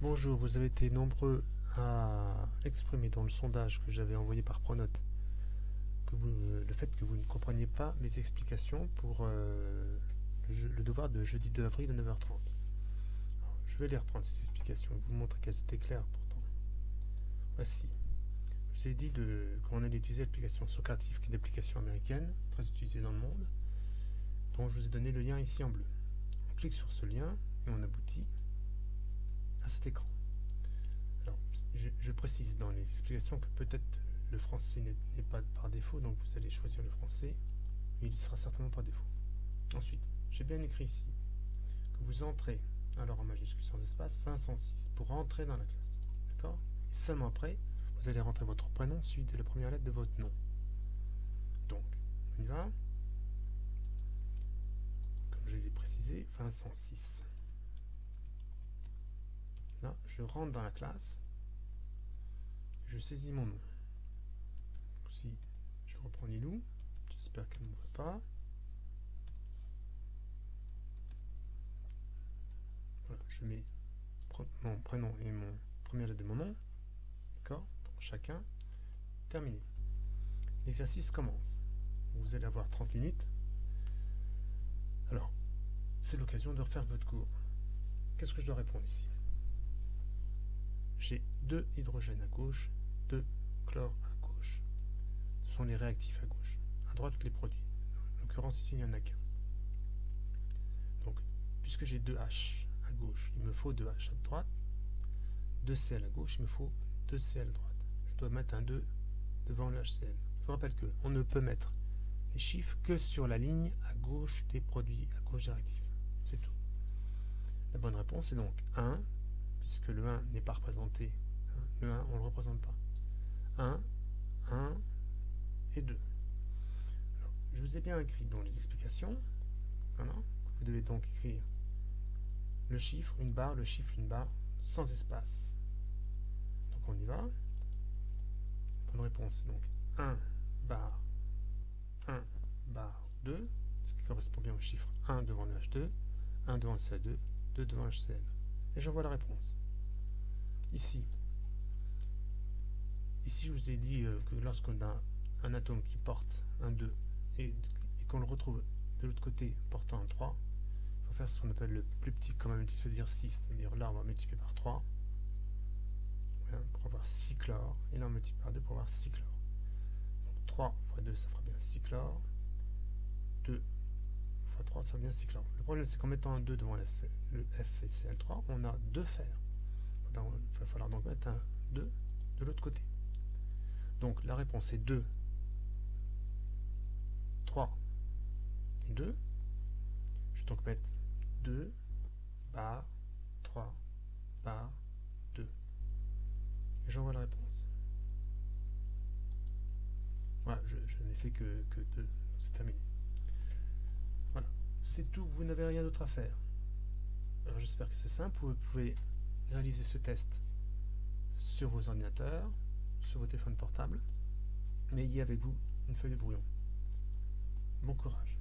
Bonjour, vous avez été nombreux à exprimer dans le sondage que j'avais envoyé par Pronote que le fait que vous ne compreniez pas mes explications pour le devoir de jeudi 2 avril à 9h30. Alors, je vais les reprendre ces explications et vous montrer qu'elles étaient claires pourtant. Voici. Je vous ai dit qu'on allait utiliser l'application Socrative, qui est une application américaine, très utilisée dans le monde, dont je vous ai donné le lien ici en bleu. On clique sur ce lien et on aboutit à cet écran. Alors, je précise dans les explications que peut-être le français n'est pas par défaut, donc vous allez choisir le français, mais il sera certainement par défaut. Ensuite, j'ai bien écrit ici que vous entrez, alors en majuscule sans espace, 2006 pour entrer dans la classe. D'accord? Et seulement après, vous allez rentrer votre prénom suivi de la première lettre de votre nom. Donc, on y va. Comme je l'ai précisé, 2006. Là, je rentre dans la classe. Je saisis mon nom. Si je reprends Lilou, j'espère qu'elle ne me voit pas. Voilà, je mets mon prénom et mon première lettre de mon nom. D'accord? Pour chacun. Terminé. L'exercice commence. Vous allez avoir 30 minutes. Alors, c'est l'occasion de refaire votre cours. Qu'est-ce que je dois répondre ici? J'ai 2 hydrogènes à gauche, 2 chlore à gauche. Ce sont les réactifs à gauche. À droite, les produits. En l'occurrence, ici, il n'y en a qu'un. Donc, puisque j'ai 2 H à gauche, il me faut 2 H à droite. 2 Cl à gauche, il me faut 2 Cl à droite. Je dois mettre un 2 devant le HCl. Je vous rappelle qu'on ne peut mettre des chiffres que sur la ligne à gauche des produits, à gauche des réactifs. C'est tout. La bonne réponse est donc 1, puisque le 1 n'est pas représenté. Le 1, on ne le représente pas. 1, 1 et 2. Alors, je vous ai bien écrit dans les explications. Voilà. Vous devez donc écrire le chiffre, une barre, le chiffre, une barre, sans espace. Donc on y va. Bonne réponse, donc 1 barre 1 barre 2, ce qui correspond bien au chiffre 1 devant le H2, 1 devant le Cl2, 2 devant le HCl. Et j'envoie la réponse. Ici, je vous ai dit que lorsqu'on a un atome qui porte un 2 et qu'on le retrouve de l'autre côté portant un 3, il faut faire ce qu'on appelle le plus petit commun multiple, c'est-à-dire 6. C'est-à-dire là, on va multiplier par 3 pour avoir 6 chlore, et là, on multiplie par 2 pour avoir 6 chlore. Donc 3 fois 2, ça fera bien 6 chlore. 2 fois 3, ça fera bien 6 chlore. Le problème, c'est qu'en mettant un 2 devant le F et Cl3, on a 2 fer. Il va falloir donc mettre un 2 de l'autre côté. Donc la réponse est 2, 3 et 2. Je vais donc mettre 2 barre 3 barre 2. Et j'envoie la réponse. Voilà, je n'ai fait que 2. C'est terminé. Voilà, c'est tout. Vous n'avez rien d'autre à faire. Alors j'espère que c'est simple. Vous pouvez réaliser ce test sur vos ordinateurs, sur vos téléphones portables, mais ayez avec vous une feuille de brouillon. Bon courage.